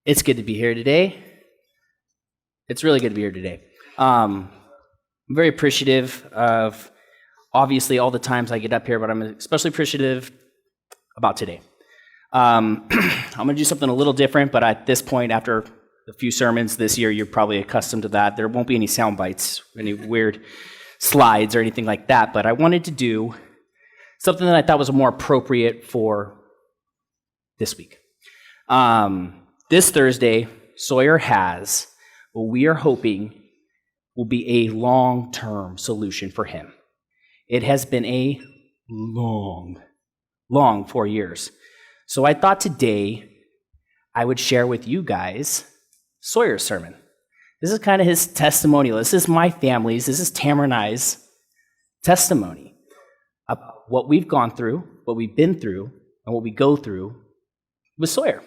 It's good to be here today. It's really good to be here today. I'm very appreciative of, obviously, all the times I get up here, but I'm especially appreciative about today. I'm going to do something a little different, but at this point, after a few sermons this year, you're probably accustomed to that. There won't be any sound bites, any weird slides or anything like that, but I wanted to do something that I thought was more appropriate for this week. This Thursday, Sawyer has what we are hoping will be a long-term solution for him. It has been a long 4 years. So I thought today I would share with you guys Sawyer's sermon. This is kind of his testimonial. This is my family's, this is Tamara and I's testimony of what we've gone through, what we've been through, and what we go through with Sawyer.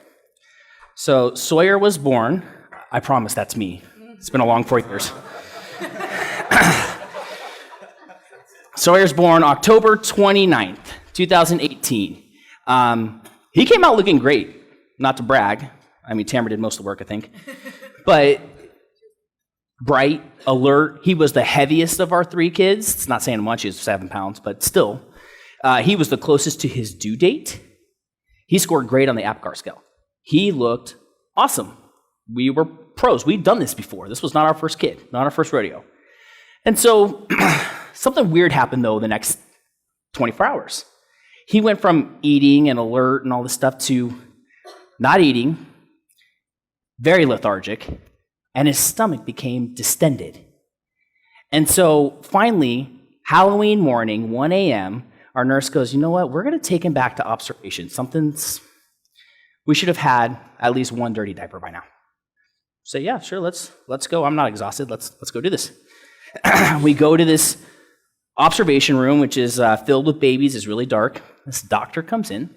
So Sawyer was born, I promise that's me. It's been a long 4 years. Sawyer's born October 29th, 2018. He came out looking great, not to brag. I mean, Tamara did most of the work, I think. But bright, alert. He was the heaviest of our three kids. It's not saying much, he's 7 pounds, but still. He was the closest to his due date. He scored great on the APGAR scale. He looked awesome. We were pros. We'd done this before. This was not our first kid, not our first rodeo. And so something weird happened, though, the next 24 hours. He went from eating and alert and all this stuff to not eating, very lethargic, and his stomach became distended. And so finally, Halloween morning, 1 a.m., our nurse goes, you know what, we're going to take him back to observation. We should have had at least one dirty diaper by now. Say, yeah, sure, let's go. I'm not exhausted. Let's go do this. We go to this observation room, which is filled with babies. It's really dark. This doctor comes in,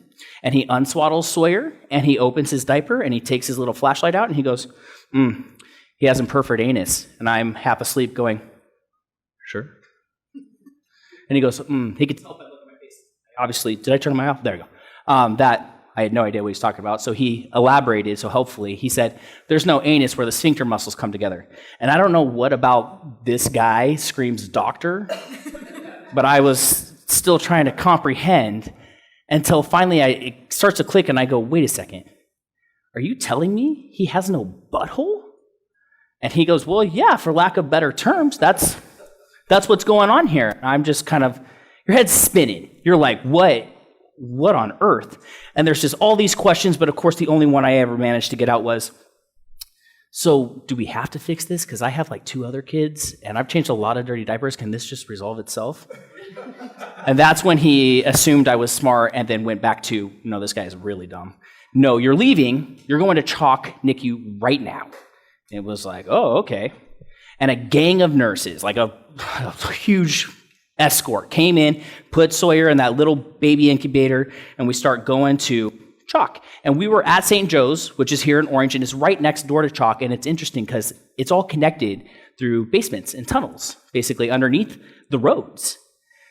and he unswaddles Sawyer, and he opens his diaper, and he takes his little flashlight out, and he goes, he has imperforate anus. And I'm half asleep going, sure. And he goes, he could tell by looking at my face. Obviously, did I turn my off? There we go. That I had no idea what he's talking about. So he elaborated, so helpfully. He said, there's no anus where the sphincter muscles come together. And I don't know what about this guy screams doctor, but I was still trying to comprehend until finally it starts to click and I go, wait a second. Are you telling me he has no butthole? And he goes, well, yeah, for lack of better terms, that's what's going on here. I'm just kind of, your head's spinning. You're like, what on earth? And there's just all these questions, but of course the only one I ever managed to get out was, so do we have to fix this? Because I have like 2 other kids, and I've changed a lot of dirty diapers. Can this just resolve itself? And that's when he assumed I was smart and then went back to, no, this guy is really dumb. No, you're leaving. You're going to chalk NICU right now. And it was like, oh, okay. And a gang of nurses, like a huge escort, came in, put Sawyer in that little baby incubator, and we start going to Chalk. And we were at St. Joe's, which is here in Orange, and it's right next door to Chalk, and it's interesting because it's all connected through basements and tunnels, basically underneath the roads.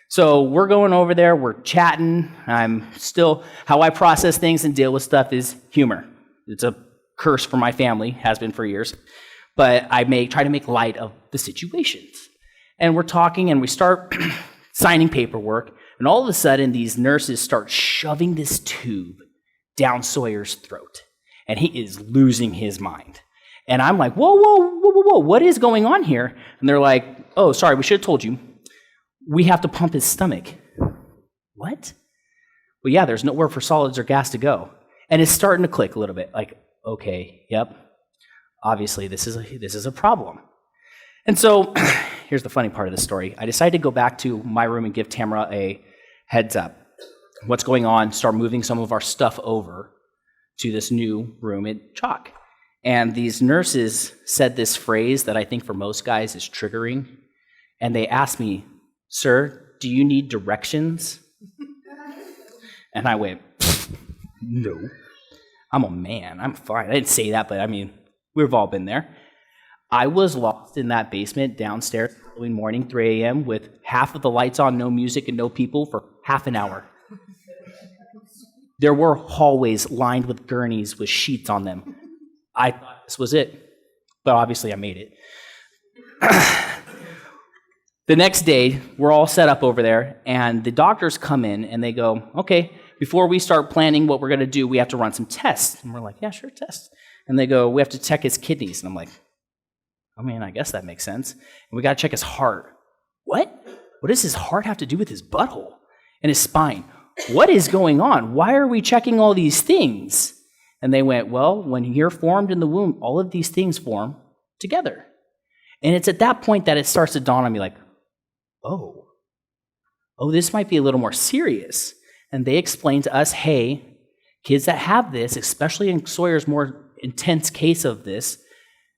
So we're going over there, we're chatting. How I process things and deal with stuff is humor. It's a curse for my family, has been for years. But I try to make light of the situations. And we're talking, and we start signing paperwork, and all of a sudden, these nurses start shoving this tube down Sawyer's throat, and he is losing his mind. And I'm like, whoa, what is going on here? And they're like, oh, sorry, we should have told you. We have to pump his stomach. What? Well, yeah, there's nowhere for solids or gas to go. And it's starting to click a little bit, like, okay, yep, obviously this is a problem. And so here's the funny part of the story. I decided to go back to my room and give Tamara a heads up. What's going on? Start moving some of our stuff over to this new room at Chalk. And these nurses said this phrase that I think for most guys is triggering. And they asked me, sir, do you need directions? And I went, no. I'm a man. I'm fine. I didn't say that, but I mean, we've all been there. I was lost in that basement downstairs the following morning, 3 a.m., with half of the lights on, no music, and no people for half an hour. There were hallways lined with gurneys with sheets on them. I thought this was it, but obviously I made it. The next day, we're all set up over there, and the doctors come in, and they go, okay, before we start planning what we're going to do, we have to run some tests. And we're like, yeah, sure, tests. And they go, we have to check his kidneys. And I'm like, I mean, I guess that makes sense. And we got to check his heart. What? What does his heart have to do with his butthole and his spine? What is going on? Why are we checking all these things? And they went, well, when you're formed in the womb, all of these things form together. And it's at that point that it starts to dawn on me like, oh, this might be a little more serious. And they explained to us, hey, kids that have this, especially in Sawyer's more intense case of this,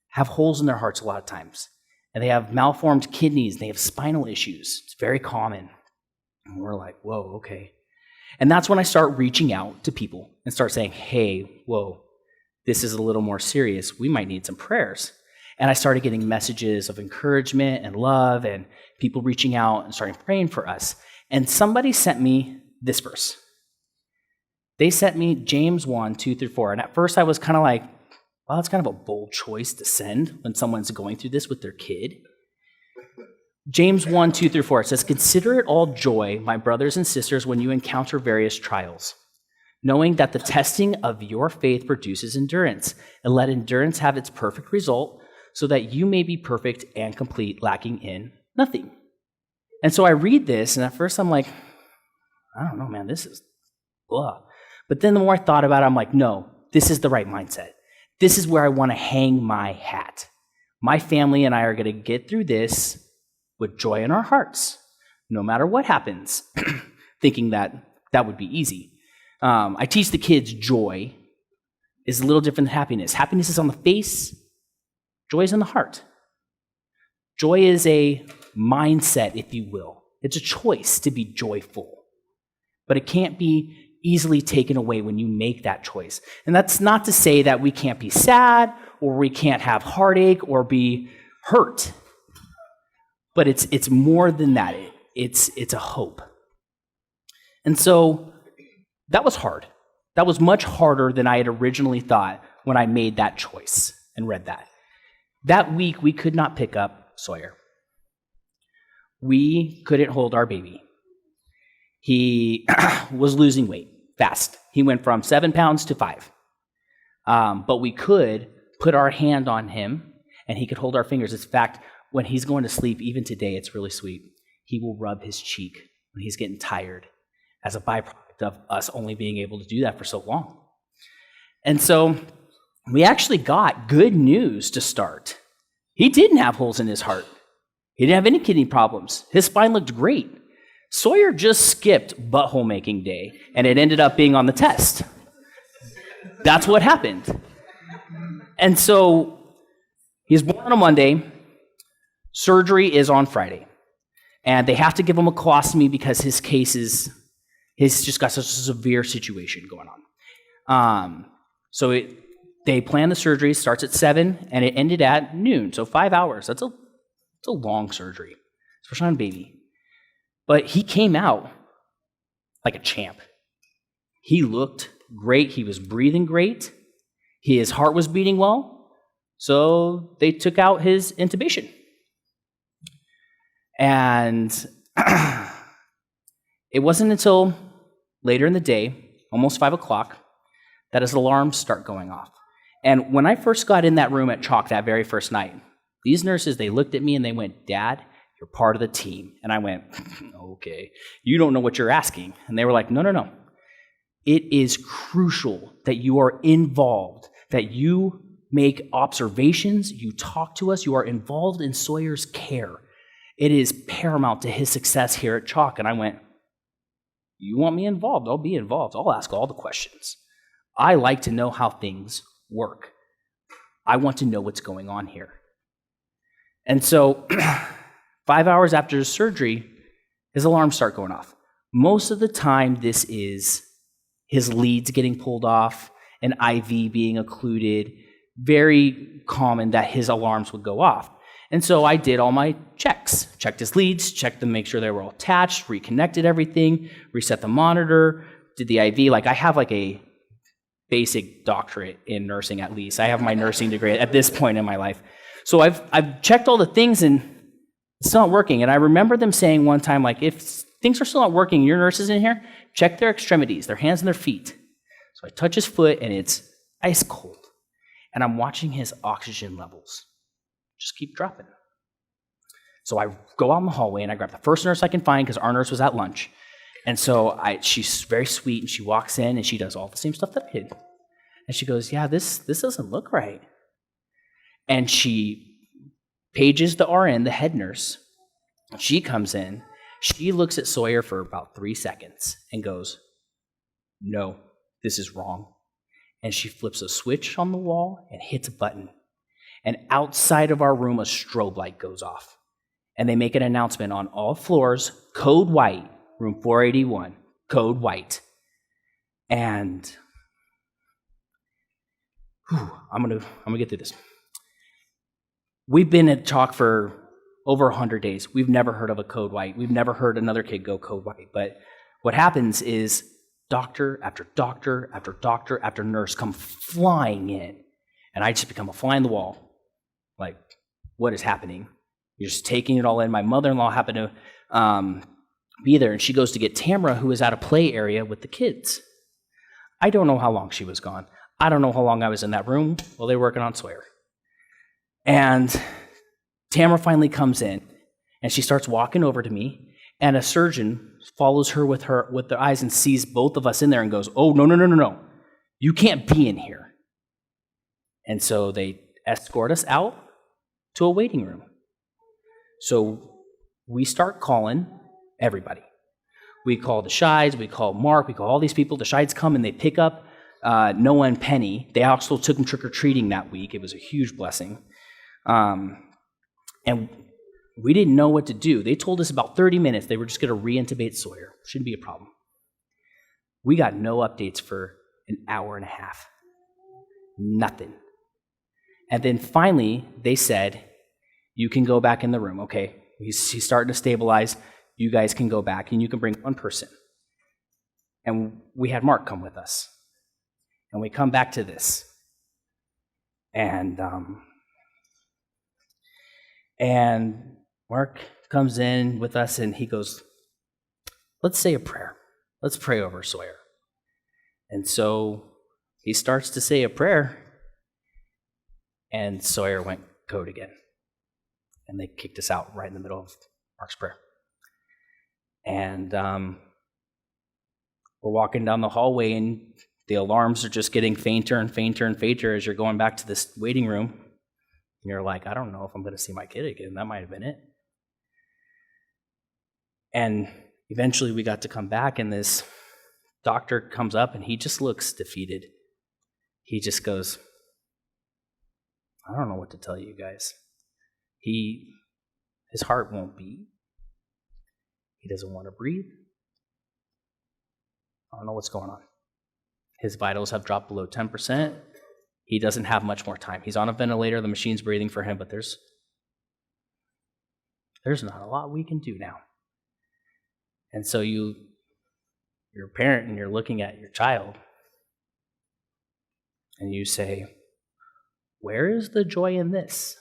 have holes in their hearts a lot of times. And they have malformed kidneys, and they have spinal issues. It's very common. And we're like, whoa, okay. And that's when I start reaching out to people and start saying, hey, whoa, this is a little more serious. We might need some prayers. And I started getting messages of encouragement and love and people reaching out and starting praying for us. And somebody sent me this verse. They sent me James 1, 2 through 4. And at first I was kind of like, well, it's kind of a bold choice to send when someone's going through this with their kid. James 1, 2 through 4, it says, consider it all joy, my brothers and sisters, when you encounter various trials, knowing that the testing of your faith produces endurance, and let endurance have its perfect result, so that you may be perfect and complete, lacking in nothing. And so I read this, and at first I'm like, I don't know, man, this is blah. But then the more I thought about it, I'm like, no, this is the right mindset. This is where I want to hang my hat. My family and I are going to get through this with joy in our hearts, no matter what happens, thinking that would be easy. I teach the kids joy is a little different than happiness. Happiness is on the face. Joy is in the heart. Joy is a mindset, if you will. It's a choice to be joyful. But it can't be easily taken away when you make that choice. And that's not to say that we can't be sad or we can't have heartache or be hurt. But it's more than that. It's a hope. And so that was hard. That was much harder than I had originally thought when I made that choice and read that. That week, we could not pick up Sawyer. We couldn't hold our baby. He was losing weight fast. He went from 7 pounds to 5. But we could put our hand on him, and he could hold our fingers. In fact, when he's going to sleep, even today, it's really sweet. He will rub his cheek when he's getting tired as a byproduct of us only being able to do that for so long. And so we actually got good news to start. He didn't have holes in his heart. He didn't have any kidney problems. His spine looked great. Sawyer just skipped butthole making day, and it ended up being on the test. That's what happened. And so he's born on a Monday. Surgery is on Friday. And they have to give him a colostomy because he's just got such a severe situation going on. They plan the surgery, starts at 7, and it ended at noon, so 5 hours. That's a long surgery, especially on a baby. But he came out like a champ. He looked great. He was breathing great. His heart was beating well. So they took out his intubation. And it wasn't until later in the day, almost 5 o'clock, that his alarms start going off. And when I first got in that room at Chalk that very first night, these nurses, they looked at me and they went, Dad, you're part of the team. And I went, okay, you don't know what you're asking. And they were like, no. It is crucial that you are involved, that you make observations, you talk to us, you are involved in Sawyer's care. It is paramount to his success here at Chalk. And I went, you want me involved? I'll be involved. I'll ask all the questions. I like to know how things work. I want to know what's going on here. And so 5 hours after his surgery, his alarms start going off. Most of the time, this is his leads getting pulled off, an IV being occluded. Very common that his alarms would go off. And so I did all my checks, checked his leads, checked them, make sure they were all attached, reconnected everything, reset the monitor, did the IV. I have a basic doctorate in nursing at least. I have my nursing degree at this point in my life. So I've checked all the things and it's not working. And I remember them saying one time, like, if things are still not working, your nurses in here, check their extremities, their hands and their feet. So I touch his foot and it's ice cold. And I'm watching his oxygen levels just keep dropping. So I go out in the hallway and I grab the first nurse I can find because our nurse was at lunch. And so she's very sweet and she walks in and she does all the same stuff that I did. And she goes, yeah, this doesn't look right. And she pages the RN, the head nurse. She comes in. She looks at Sawyer for about 3 seconds and goes, no, this is wrong. And she flips a switch on the wall and hits a button. And outside of our room, a strobe light goes off. And they make an announcement on all floors, code white, room 481, code white. And I'm gonna get through this. We've been at Chalk for over 100 days. We've never heard of a code white. We've never heard another kid go code white. But what happens is doctor after doctor after doctor after nurse come flying in. And I just become a fly on the wall. Like, what is happening? You're just taking it all in. My mother-in-law happened to be there, and she goes to get Tamara, who is at a play area with the kids. I don't know how long she was gone. I don't know how long I was in that room while they were working on Sawyer. And Tamara finally comes in, and she starts walking over to me, and a surgeon follows her with their eyes and sees both of us in there and goes, oh, no. You can't be in here. And so they escort us out to a waiting room. So we start calling everybody. We call the Shides, we call Mark, we call all these people. The Shides come and they pick up Noah and Penny. They also took them trick-or-treating that week. It was a huge blessing. And we didn't know what to do. They told us about 30 minutes they were just going to re-intubate Sawyer. Shouldn't be a problem. We got no updates for an hour and a half. Nothing. And then finally, they said, you can go back in the room. Okay, he's starting to stabilize. You guys can go back, and you can bring one person. And we had Mark come with us. And we come back to this. And Mark comes in with us, and he goes, let's say a prayer. Let's pray over Sawyer. And so he starts to say a prayer, and Sawyer went code again. And they kicked us out right in the middle of Mark's prayer. And we're walking down the hallway, and the alarms are just getting fainter and fainter and fainter as you're going back to this waiting room. And you're like, I don't know if I'm going to see my kid again. That might have been it. And eventually we got to come back, and this doctor comes up, and he just looks defeated. He just goes, I don't know what to tell you guys. His heart won't beat. He doesn't want to breathe. I don't know what's going on. His vitals have dropped below 10%. He doesn't have much more time. He's on a ventilator. The machine's breathing for him, but there's not a lot we can do now. And so you're a parent, and you're looking at your child, and you say, where is the joy in this?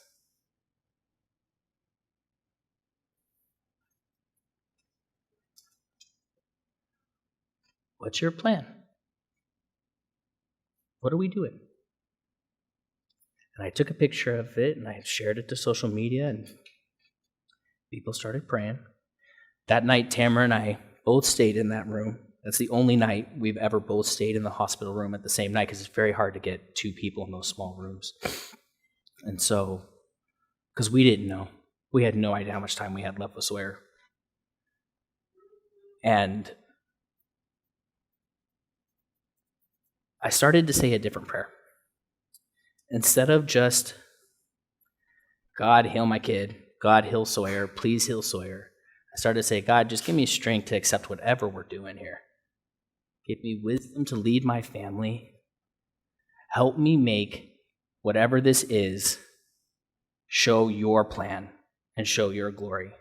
What's your plan? What are we doing? And I took a picture of it, and I shared it to social media, and people started praying. That night, Tamara and I both stayed in that room. That's the only night we've ever both stayed in the hospital room at the same night, because it's very hard to get two people in those small rooms. And so, because we didn't know. We had no idea how much time we had left with Sawyer. And I started to say a different prayer. Instead of just, God, heal my kid. God, heal Sawyer. Please heal Sawyer. I started to say, God, just give me strength to accept whatever we're doing here. Give me wisdom to lead my family. Help me make whatever this is show your plan and show your glory.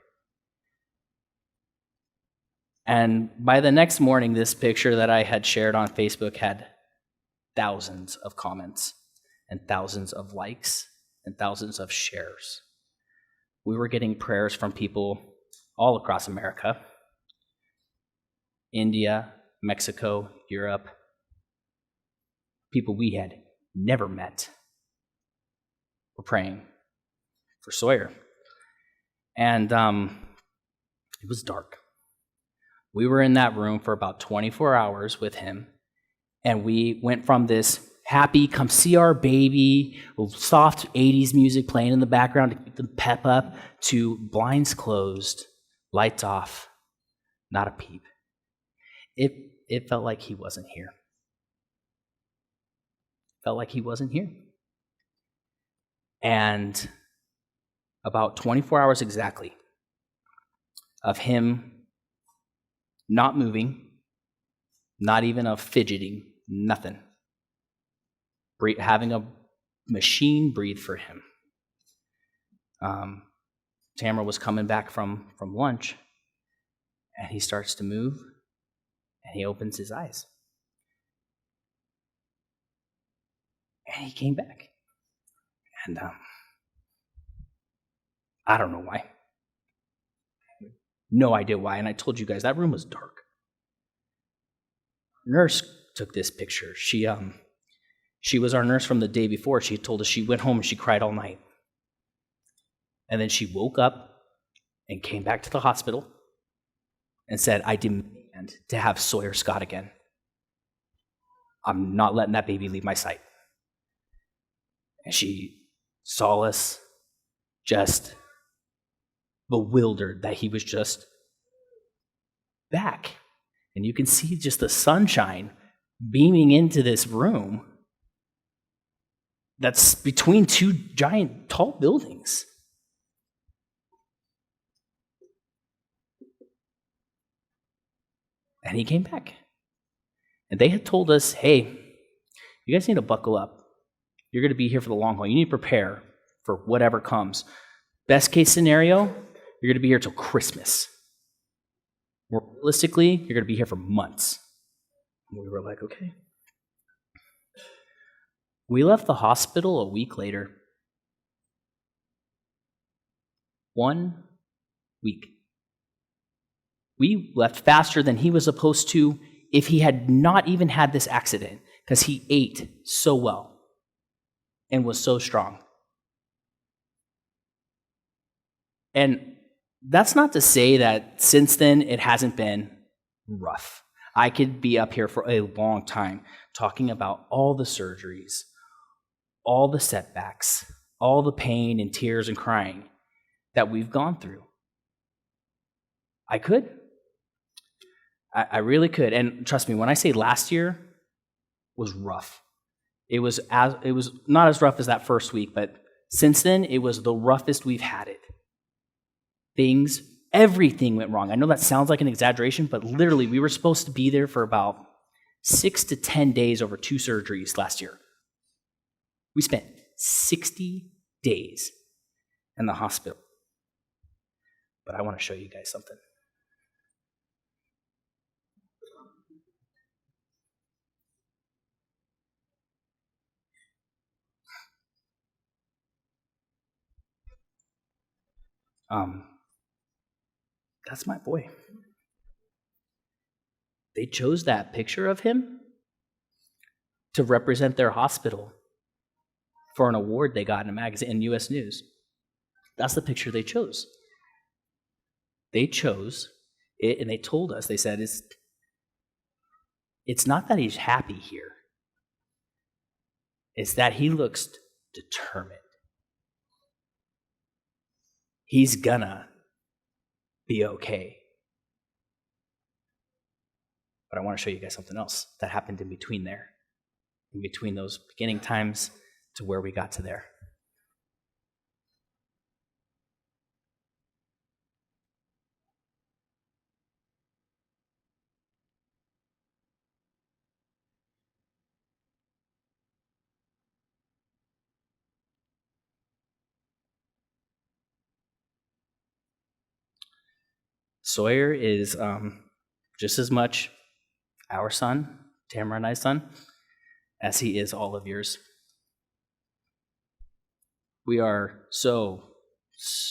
And by the next morning, this picture that I had shared on Facebook had thousands of comments and thousands of likes and thousands of shares. We were getting prayers from people all across America, India, Mexico, Europe, people we had never met were praying for Sawyer. And it was dark. We were in that room for about 24 hours with him, and we went from this happy, come see our baby, soft 80s music playing in the background to keep the pep up, to blinds closed, lights off, not a peep. It felt like he wasn't here. Felt like he wasn't here. And about 24 hours exactly of him not moving, not even a fidgeting, nothing. Having a machine breathe for him. Tamara was coming back from lunch, and he starts to move, and he opens his eyes. And he came back. And I don't know why. No idea why. And I told you guys, that room was dark. Nurse took this picture. She was our nurse from the day before. She told us she went home and she cried all night. And then she woke up and came back to the hospital and said, I demand to have Sawyer Scott again. I'm not letting that baby leave my sight. And she saw us just bewildered that he was just back. And you can see just the sunshine beaming into this room that's between two giant tall buildings. And he came back. And they had told us, hey, you guys need to buckle up. You're going to be here for the long haul. You need to prepare for whatever comes. Best case scenario, you're going to be here till Christmas. More realistically, you're going to be here for months. And we were like, okay. We left the hospital a week later. 1 week. We left faster than he was supposed to if he had not even had this accident, because he ate so well and was so strong. And that's not to say that since then it hasn't been rough. I could be up here for a long time talking about all the surgeries, all the setbacks, all the pain and tears and crying that we've gone through. I could. I really could. And trust me, when I say last year was rough, it was not as rough as that first week, but since then, it was the roughest we've had it. Everything went wrong. I know that sounds like an exaggeration, but literally, we were supposed to be there for about 6 to 10 days over 2 surgeries last year. We spent 60 days in the hospital. But I want to show you guys something. That's my boy. They chose that picture of him to represent their hospital for an award they got in a magazine in U.S. News. That's the picture they chose. They chose it, and they told us, they said, it's not that he's happy here. It's that he looks determined. He's gonna be okay. But I want to show you guys something else that happened in between there, in between those beginning times to where we got to there. Sawyer is just as much our son, Tamara and I's son, as he is all of yours. We are so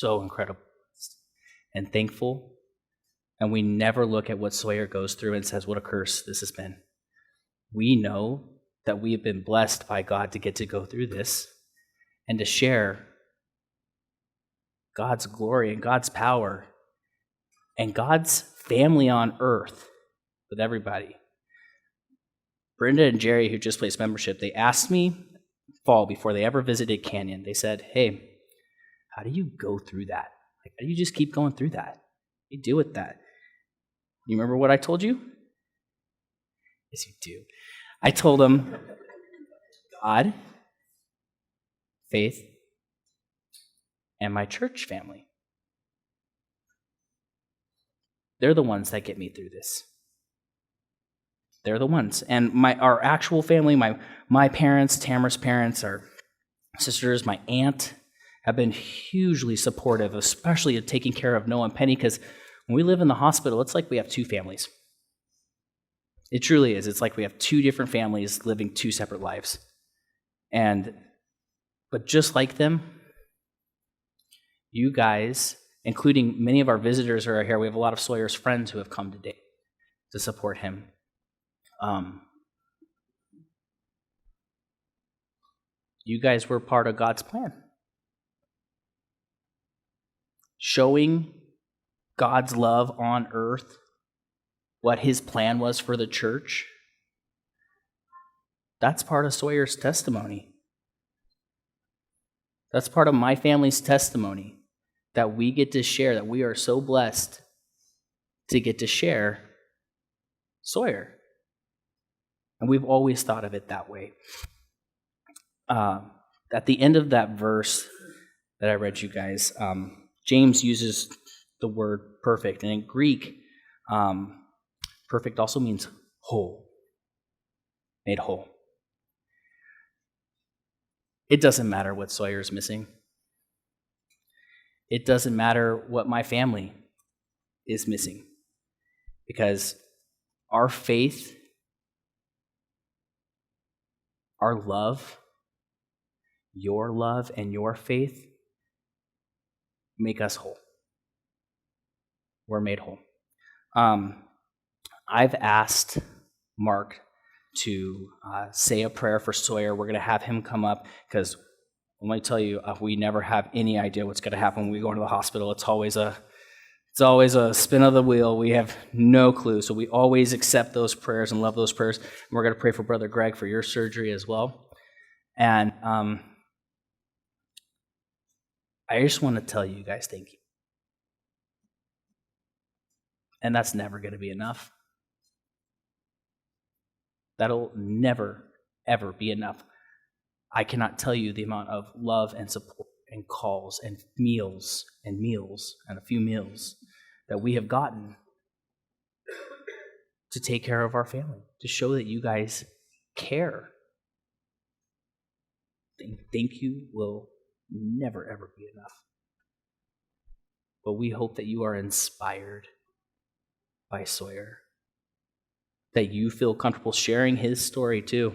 incredible and thankful, and we never look at what Sawyer goes through and says, what a curse this has been. We know that we have been blessed by God to get to go through this and to share God's glory and God's power and God's family on earth with everybody. Brenda and Jerry, who just placed membership, they asked me fall before they ever visited Canyon. They said, hey, how do you go through that? Like, how do you just keep going through that? What do you do with that? You remember what I told you? Yes, you do. I told them, God, faith, and my church family. They're the ones that get me through this. They're the ones. And our actual family, my parents, Tamara's parents, our sisters, my aunt, have been hugely supportive, especially of taking care of Noah and Penny, because when we live in the hospital, it's like we have two families. It truly is. It's like we have two different families living two separate lives. But just like them, you guys, including many of our visitors who are here, we have a lot of Sawyer's friends who have come today to support him. You guys were part of God's plan. Showing God's love on earth, what his plan was for the church. That's part of Sawyer's testimony. That's part of my family's testimony that we get to share, that we are so blessed to get to share Sawyer. And we've always thought of it that way. At the end of that verse that I read you guys, James uses the word perfect. And in Greek, perfect also means whole, made whole. It doesn't matter what Sawyer's missing. It doesn't matter what my family is missing. Because our faith, our love, your love and your faith make us whole. We're made whole. I've asked Mark to say a prayer for Sawyer. We're going to have him come up because let me tell you, we never have any idea what's going to happen when we go into the hospital. It's always a spin of the wheel. We have no clue. So we always accept those prayers and love those prayers. And we're going to pray for Brother Greg for your surgery as well. And I just want to tell you guys thank you. And that's never going to be enough. That'll never, ever be enough. I cannot tell you the amount of love and support and calls and meals and a few meals that we have gotten to take care of our family, to show that you guys care. Thank you will never, ever be enough. But we hope that you are inspired by Sawyer, that you feel comfortable sharing his story too.